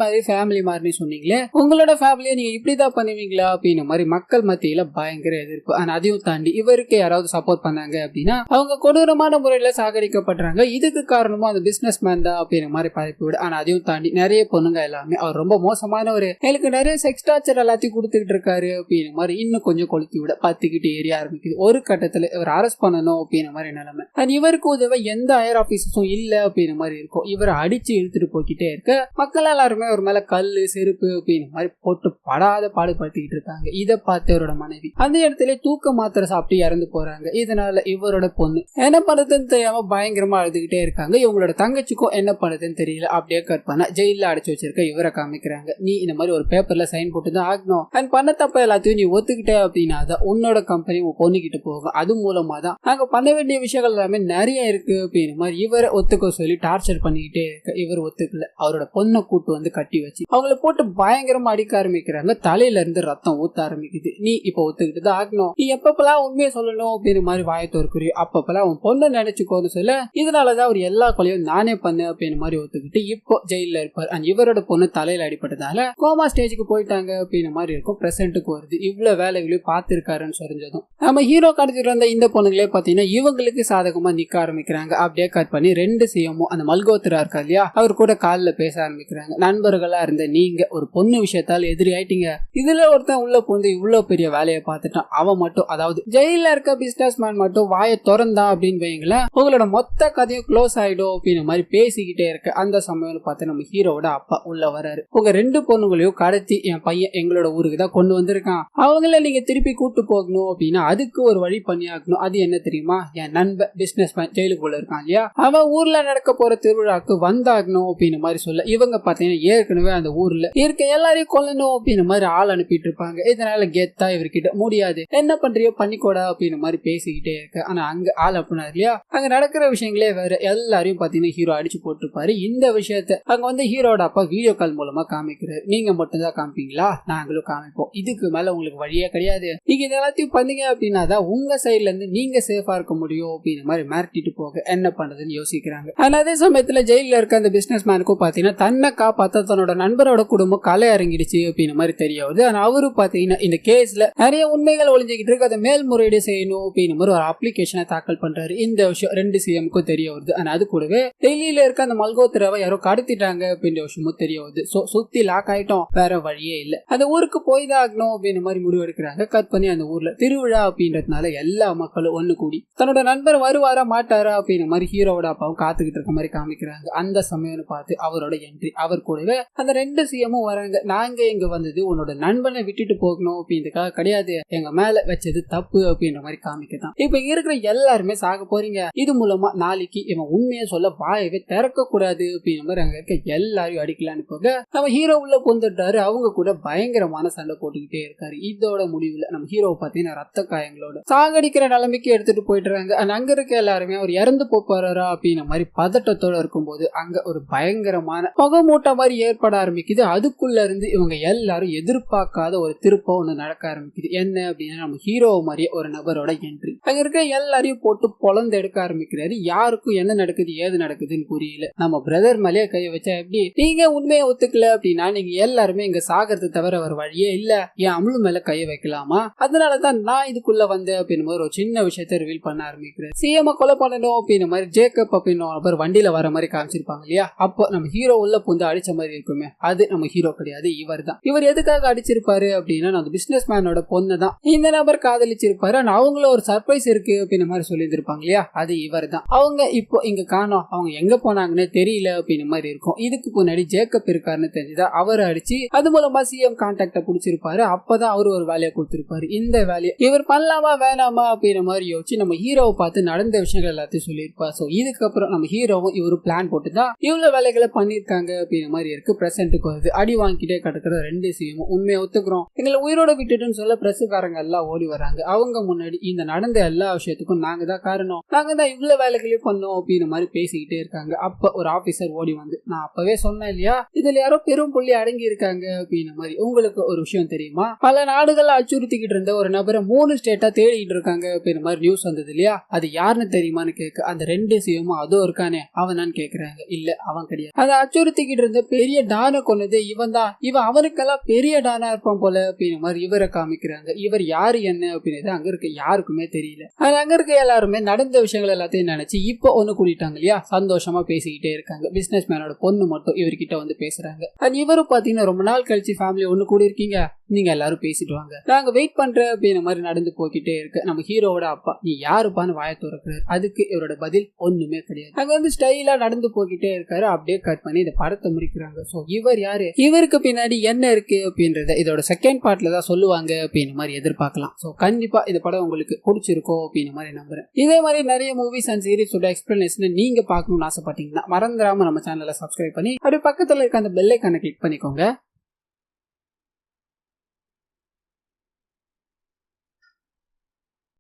மாதிரி சொன்னீங்களே, உங்களோட ஃபேமிலியை நீங்க இப்படிதான் பண்ணுவீங்களா அப்படின்னு மாதிரி மக்கள் மத்தியில பயங்கர எதிர்ப்பு. ஆனா அதையும் தாண்டி இவருக்கு யாராவது சப்போர்ட் பண்ணாங்க அப்படின்னா அவங்க கொடூரமான முறையில சாகடிக்கப்படுறாங்க. இதுக்கு காரணமும் அந்த பிசினஸ் மேன் தான் அப்படின்னு மாதிரி பரப்பி விட. ஆனா அதையும் தாண்டி நிறைய பொண்ணுங்க எல்லாமே அவர் ரொம்ப மோசமான ஒரு எனக்கு நிறைய செக்ஸ் டார்ச்சர் எல்லாத்தையும் கொடுத்துக்கிட்டு இருக்காரு அப்படின்னு மாதிரி இன்னும் கொஞ்சம் கொளுத்தி விட பத்துக்கிட்டு ஏறிய ஆரம்பிக்குது. ஒரு கட்டத்துல இவர் அரெஸ்ட் பண்ணணும் அப்படின்னு மாதிரி நிலைமை. இவருக்கு உதவ எந்த ஹையர் ஆபீசர்ஸும் இல்ல அப்படின்னு மாதிரி இருக்கும். இவரை அடிச்சு இழுத்துட்டு போய்கிட்டே இருக்க மக்கள் எல்லாருமே ஒரு மேல கல்லு செருப்பு அப்படின்னு மாதிரி போட்டு படாத பாடுபடுத்திக்கிட்டு இருக்காங்க. இதை பார்த்து இவரோட மனைவி அந்த இடத்துல தூக்க மாத்திரை சாப்பிட்டு இறந்து போறாங்க. இதனால இவரோட பொண்ணு என்ன பண்ணுறதுன்னு தெரியாம பயங்கரமா அழுதுகிட்டே இருக்காங்க. இவங்களோட தங்கச்சிக்கும் என்ன பண்ணுறதுன்னு தெரியல. அப்படியே கட் பண்ண ஜெயில அடைச்சு வச்சிருக்க இவரை காமிக்கிறாங்க. நீ இந்த மாதிரி ஒரு பேப்பர்ல சைன் போட்டு தான் ஆகணும், அண்ட் பண்ண தப்ப எல்லாத்தையும் நீ ஒத்துக்கிட்டே அப்படின்னா தான் உன்னோட கம்பெனி பொண்ணுகிட்டு போகும். அது மூலமா தான் நாங்க பண்ண வேண்டிய விஷயங்கள் எல்லாமே நிறைய இருக்கு அப்படின்னு மாதிரி இவரை ஒத்துக்க சொல்லி டார்ச்சர் பண்ணிக்கிட்டே இருக்க இவர் ஒத்துக்கல. அவரோட பொண்ணை கூட்டு வந்து கட்டி வச்சு அவங்கள போட்டு பயங்கரமா அடிக்க ஆரம்பிக்கிறாங்க. தலையில இருந்து ரத்தம் ஊத்த ஆரம்பிக்குது. நீ இப்ப ஒத்துக்கிட்டு தான் ஆகணும், நீ எப்பப்பெல்லாம் உண்மையை சொல்லணும் அப்படின்னு மாதிரி வாயத்தை இருக்கிறியோ அப்பப்பெல்லாம் உன் பொண்ணை நினைச்சுக்கோன்னு சொல்ல இதனாலதான் அவர் எல்லா கொலையும் நானே பண்ணேன் அப்படின்னு மாதிரி ஒத்துக்கிட்டு இப்போ ஜெயில இருப்பார். அண்ட் இவரோட பொண்ணு தலையில அடிப்பட்டதால கோமா ஸ்டேஜுக்கு போயிட்டாங்க அப்படின்னு மாதிரி இருக்கும். பிரசன்ட்டுக்கு வருது. இவ்வளவு வேலைகளையும் பார்த்திருக்காருன்னு சொரிஞ்சதும் நம்ம ஹீரோ கடத்திட்டு வந்த இந்த பொண்ணுங்களே பாத்தீங்கன்னா இவங்களுக்கு சாதகமா நிக்க ஆரம்பிக்கிறாங்க. அப்படியே கட் பண்ணி ரெண்டு சிஎம்மும் அந்த மல்கோத்ரா இருக்கா இல்லையா அவர் கூட காலில் பேச ஆரம்பிக்கிறாங்க. நண்பர்களா இருந்த நீங்க ஒரு பொண்ணு விஷயத்தால் எதிரி ஆயிட்டீங்க, இதுல ஒருத்தன் உள்ள பொண்ணு இவ்வளவு பெரிய வேலையை பார்த்துட்டான், அவன் மட்டும் அதாவது ஜெயில இருக்க பிசினஸ் மேன் மட்டும் வாயை திறந்தான் அப்படின்னு வைங்களேன் உங்களோட மொத்த கதையும் க்ளோஸ் ஆயிடும் அப்படின்னு மாதிரி பேசிக்கிட்டே இருக்க அந்த சமயம் பார்த்து நம்ம ஹீரோட அப்பா உள்ள வராரு. உங்க ரெண்டு பொண்ணுங்களையும் கடத்தி என் பையன் எங்களோட ஊருக்கு தான் கொண்டு வந்திருக்கான், அவங்கள நீங்க திருப்பி கூட்டு போகணும் அப்படின்னா அதுக்கு ஒரு வழி பண்ணி ஆகணும். அது என்ன தெரியுமா? என் நண்பன் பிசினஸ் மேன் ஜெயிலுக்குள்ள இருக்கான் இல்லையா, அவன் ஊர்ல நடக்க போற திருவிழாக்கு வந்தாகணும் அப்படின்னு மாதிரி சொல்ல இவங்க பாத்தீங்கன்னா ஏற்கனவே அந்த ஊர்ல இருக்க எல்லாரையும் கொல்லணும் அப்படின்னு மாதிரி ஆள் அனுப்பிட்டு இருப்பாங்க. இதனால கெத்தா இவர்கிட்ட முடியாது, என்ன பண்றியோ பண்ணிக்கோடா அப்படின்னு மாதிரி பேசிக்கிட்டே இருக்கு. ஆனா அங்க ஆள் அப்படின்னா இல்லையா, அங்க நடக்கிற விஷயங்களே வேற. எல்லாரையும் பாத்தீங்கன்னா ஹீரோ அடிச்சு போட்டுருப்பாரு. இந்த விஷயத்த அங்க வந்து ஹீரோட அப்பா வீடியோ கால் மூலமா காமிக்கிறாரு. நீங்க மட்டும் தான் காமிப்பீங்களா? நாங்களும் காமிப்போம். இதுக்கு மேல உங்களுக்கு வழியே கிடையாது. நீங்க இது எல்லாத்தையும் பண்ணீங்க அப்படின்னா தான் உங்க சைட்ல இருந்து நீங்க சேஃபா இருக்க முடியும் அப்படின்னு மாதிரி மிரட்டிட்டு போக என்ன பண்றதுன்னு யோசிக்கிறாங்க. ஆனா அதே சமயத்துல ஜெயில இருக்க அந்த பிசினஸ் மேனுக்கும் பாத்தீங்கன்னா தன்னை காப்பாத்த தன்னோட நண்பரோட குடும்பம் களை இறங்கிடுச்சு அப்படின்னு மாதிரி தெரிய வருது. ஆனா அவரு பாத்தீங்கன்னா இந்த கேஸ்ல நிறைய உண்மைகள் ஒளிஞ்சுக்கிட்டு இருக்கு, அதை மேல்முறையீடு செய்யணும் அப்படின்னு மாதிரி ஒரு அப்ளிகேஷனை தாக்கல் பண்றாரு. இந்த விஷயம் 2 சிஎம்க்கும் தெரிய வருது. ஆனா அது கூடவே டெல்லியில இருக்க அந்த மல்கோத்ராவை யாரோ கடத்திட்டாங்க அப்படின்ற விஷயமும் தெரிய வருது. சுத்தி லாக் ஆயிட்டோம், வேற வழியே இல்ல, அந்த ஊருக்கு போய் தான் ஆகணும் அப்படின்னு மாதிரி முடிவு எடுக்கிறாங்க. கட் பண்ணி அந்த ஊர்ல திருவிழா அப்படின்றதுனால எல்லா மக்களும் ஒண்ணு கூடி தன்னோட நண்பர் வருவாரா மாட்டாரா அப்படின்னு மாதிரி ஹீரோவோட அப்பாவும் காத்துக்கிட்டு இருக்க மாதிரி காமிக்கிறாங்க. அந்த சமயம்னு பார்த்து அவரோட என்ட்ரி. அவர் கூடவே அந்த 2 சிஎமும் வராங்க. நாங்க இங்க வந்தது உன்னோட நண்பனை விட்டுட்டு போகணும் அப்படின்றதுக்காக கிடையாது, எங்க மேல வச்சது தப்பு அப்படின்ற மாதிரி காமிக்கதான். இப்ப இருக்கிற எல்லாருமே சாக போறீங்க, இது மூலமா நாளைக்கு இவன் உண்மையை சொல்ல வாயவே திறக்க கூடாது அப்படின்ற மாதிரி அங்க இருக்க எல்லாரையும் அடிக்கலான்னு போக நம்ம ஹீரோ உள்ள பொந்துட்டாரு. அவங்க கூட பயங்கரமான சண்டை போட்டுக்கிட்டே இருக்காரு. இதோட முடிவுல நம்ம ஹீரோவை பாத்தீங்கன்னா ரத்த காயங்களோட சாகடிக்கிற நிலைமைக்கு எடுத்துட்டு போயிட்டுறாங்க. அங்க இருக்க எல்லாருமே அவர் இறந்து போறாரா அப்படின்ற மாதிரி பதட்டத்தோட இருக்கும்போது அங்க ஒரு பயங்கரமான புகமூட்ட மாதிரி ஏற்பட ஆரம்பிக்குது. அதுக்குள்ள இருந்து இவங்க எல்லாரும் எதிர்பார்க்காத ஒரு திருப்பம் ஒண்ணு நடக்க ஆரம்பிக்குது. என்ன அப்படின்னா நம்ம ஹீரோ மாதிரியே ஒரு நபரோட என்ட்ரி. அங்க இருக்க எல்லாரையும் போட்டு பொழந்து எடுக்க ஆரம்பிக்கிறாரு. யாருக்கும் என்ன நடக்குது ஏது நடக்குதுன்னு புரியல. நம்ம பிரதர் மேலேயே கைய வச்சா எப்படி? நீங்க உண்மையை ஒத்துக்கல அப்படின்னா நீங்க எல்லாருமே இங்க சாகிறது தவிர ஒரு வழியே இல்ல, என் அமுழு மேல கைய வைக்கலாமா? அதனாலதான் நான் இதுக்குள்ள வந்தேன் அப்படின்னு ஒரு சின்ன விஷயத்த ரிவீல் பண்ண ஆரம்பிக்கிறேன். சிஎம் கொலை பண்ணணும் அப்படின்னு மாதிரி ஜேக்கப் அப்படின்னு நபர் வண்டியில வர மாதிரி காமிச்சிருப்பாங்க இல்லையா, அப்போ நம்ம ஹீரோ உள்ள புந்து அடிச்ச மாதிரி இருக்குமே, அது நம்ம ஹீரோ கிடையாது, இவர் தான். இவர் எதுக்காக அடிச்சிருப்பாரு அப்படின்னா அந்த பிசினஸ் மேனோட பொண்ணு தான் இந்த நபர் காதலிச்சிருப்பாரு. ஆனா அவங்கள ஒரு சர்ப்ரைஸ் இருக்கு அப்படின்னு மாதிரி சொல்லியிருந்திருப்பாங்க இல்லையா, அது இவர் தான். அவங்க இப்போ இங்க காணோம், அவங்க எங்க போனாங்கன்னு தெரியல அப்படின்னு மாதிரி இருக்கும். இதுக்கு முன்னாடி ஜேக்கப் இருக்காருன்னு தெரிஞ்சுதான் அவரை அடிச்சு அது மூலமா சிஎம் கான்டாக்ட புடிச்சிருப்பாரு. அப்பதான் அவரு ஒரு வேலையை கொடுத்திருப்பாரு. இந்த வேலையை இவர் பண்ணலாமா வேணாமா அப்படின்ற மாதிரி யோசிச்சு நம்ம ஹீரோவை பார்த்து நடந்த விஷயங்கள் எல்லாத்தையும் சொல்லியிருப்பார். சோ இதுக்கப்புறம் நம்ம ஹீரோவும் இவரு பிளான் போட்டுதான் இவ்வளவு வேலைகளை பண்ணிருக்காங்க அப்படின்ற மாதிரி இருக்கு. பிரசன்ட்டுக்கு வருது. அடி வாங்கிட்டே கிடக்கிற 2 சிஎமும் உண்மையை ஒத்துக்கிறோம், எங்களை உயிரோட விட்டுட்டுன்னு சொல்ல பிரசுக்காரங்க எல்லாம் ஓடி வராங்க. அவங்க முன்னாடி இந்த நடந்த எல்லா விஷயத்துக்கும் நாங்க தான் காரணம், நாங்க தான் இவ்வளவு வேலைகளையும் பண்ணோம் அப்படின்னு மாதிரி பேசிக்கிட்டே இருக்காங்க. அப்ப ஒரு ஆபீசர் ஓடி வந்து, நான் அப்பவே சொன்னேன் இல்லையா இதுல யாரோ பெரும் புள்ளி அடங்கி இருக்காங்க அப்படின்னு மாதிரி. உங்களுக்கு ஒரு விஷயம் தெரியுமா, பல நாடுகள் அச்சுறுத்திக்கிட்டு இருந்த ஒரு நபரை 3 ஸ்டேட்டா தேடிட்டு இருக்காங்க அப்படின்னு மாதிரி நியூஸ் வந்தது இல்லையா, அது யாருன்னு தெரியுமான்னு கேட்க அந்த 2 சிஎமும் அதோ இருக்கானே அவனான்னு கேக்குறாங்க. இல்ல அவன் கிடையாது, அதை அச்சுறுத்திக்கிட்டு இருந்த பெரிய டானை கொன்னது இவன் தான், இவன் அவனுக்கெல்லாம் பெரிய டானா இருப்பான் போல அப்படின்னு மாதிரி இவரை காமிக்கிறாங்க. இவர் யாரு என்ன அப்படின்னு அங்க இருக்க யாருக்குமே தெரியல. அங்க இருக்க எல்லாருமே நடந்த விஷயங்கள் எல்லாத்தையும் நினைச்சு இப்போ ஒண்ணு கூட்டிட்டாங்க இல்லையா, சந்தோஷமா பேசிக்கிட்டே இருக்காங்க. பிசினஸ் மேனோட பொண்ணு மட்டும் இவர்கிட்ட வந்து பேசுறாங்க. இவரும் பாத்தீங்கன்னா ரொம்ப நாள் கழிச்சு ஃபேமிலி ஒண்ணு கூடி இருக்கீங்க, நீங்க எல்லாரும் பேசிட்டு வாங்க, நாங்க வெயிட் பண்றேன் அப்படின்ற மாதிரி நடந்து போய்கிட்டே இருக்கு. நம்ம ஹீரோவோட அப்பா நீ யாருப்பான்னு வாய துறக்கிறாரு. அதுக்கு இவரோட பதில் ஒண்ணுமே கிடையாது. அங்க வந்து ஸ்டைலா நடந்து போய்கிட்டே இருக்காரு. அப்படியே கட் பண்ணி இந்த படத்தை முடிக்கிறாங்க. சோ இவர் யாரு, இவருக்கு பின்னாடி என்ன இருக்கு அப்படின்றத இதோட செகண்ட் பார்ட்ல தான் சொல்லுவாங்க அப்படின்னு மாதிரி எதிர்பார்க்கலாம். சோ கண்டிப்பா இந்த படம் உங்களுக்கு பிடிச்சிருக்கோம் அப்படின்னு மாதிரி நம்புறேன். இதே மாதிரி நிறைய மூவிஸ் அண்ட் சீரிஸோட எக்ஸ்பிளனேஷன் நீங்க பார்க்கணும்னு ஆசைப்பட்டீங்கன்னா மறந்துடாம நம்ம சேனலை சப்ஸ்கிரைப் பண்ணி அப்படியே பக்கத்துல இருக்க அந்த பெல் ஐகானை கிளிக் பண்ணிக்கோங்க.